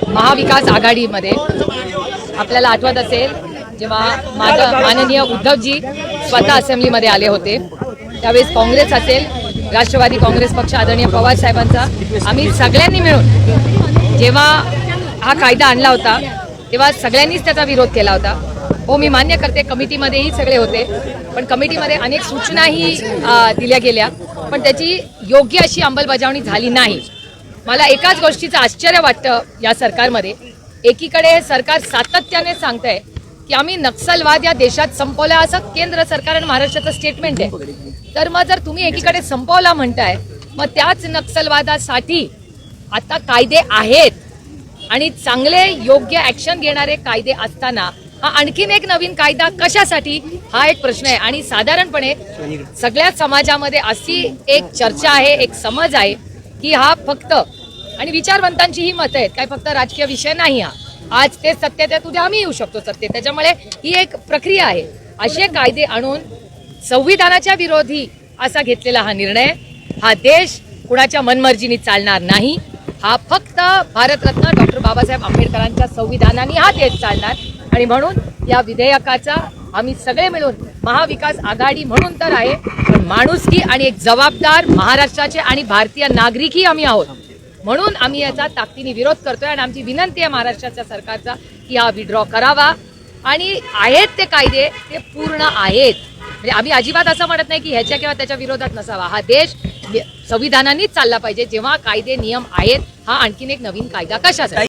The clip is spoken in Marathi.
महाविकास आघाडीमध्ये आपल्याला आठवत असेल जेव्हा माननीय उद्धवजी स्वतः असेंब्लीमध्ये आले होते त्यावेळेस काँग्रेस असेल, राष्ट्रवादी काँग्रेस पक्ष आदरणीय पवार साहेबांचा आम्ही सगळ्यांनी मिळून जेव्हा हा कायदा आणला होता तेव्हा सगळ्यांनीच त्याचा विरोध केला होता। हो, मी मान्य करते कमिटीमध्येही सगळे होते, पण कमिटीमध्ये अनेक सूचनाही दिल्या गेल्या, पण त्याची योग्य अशी अंमलबजावणी झाली नाही। मला एकाच गोष्टीचं आश्चर्य वाटतं या सरकारमध्ये, एकीकडे हे सरकार सातत्याने सांगतंय की आम्ही नक्षलवाद या देशात संपवला, असं केंद्र सरकार आणि महाराष्ट्राचं स्टेटमेंट आहे। तर मग जर तुम्ही एकीकडे संपवला म्हणताय, मग त्याच नक्षलवादासाठी आता कायदे आहेत आणि चांगले योग्य ऍक्शन घेणारे कायदे असताना हा आणखीन एक नवीन कायदा कशासाठी, हा एक प्रश्न आहे। आणि साधारणपणे सगळ्या समाजामध्ये अशी एक चर्चा आहे, एक समज आहे की हा फक्त आणि विचारवंतांची ही मत आहेत, काय फक्त राजकीय विषय नाही। हा आज ते सत्तेत आहेत, उद्या आम्ही येऊ शकतो सत्तेत, त्याच्यामुळे ही एक प्रक्रिया आहे। असे कायदे आणून संविधानाच्या विरोधी असा घेतलेला हा निर्णय, हा देश कुणाच्या मनमर्जीने चालणार नाही। हा फक्त भारतरत्न डॉक्टर बाबासाहेब आंबेडकरांच्या संविधानाने हा देश चालणार। आणि म्हणून या विधेयकाचा आम्ही सगळे मिळून महाविकास आघाडी म्हणून तर आहे, पण माणुसकी आणि एक जबाबदार महाराष्ट्राचे आणि भारतीय नागरिकही आम्ही आहोत, म्हणून आम्ही याचा ताकदीने विरोध करतोय। आणि आमची विनंती आहे महाराष्ट्राच्या सरकारचा की हा विड्रॉ करावा आणि आहेत ते कायदे ते पूर्ण आहेत, म्हणजे आम्ही अजिबात असं म्हणत नाही की ह्याच्या किंवा त्याच्या विरोधात नसावा। हा देश संविधानानेच चालला पाहिजे, जेव्हा कायदे नियम आहेत, हा आणखीन एक नवीन कायदा कशासाठी।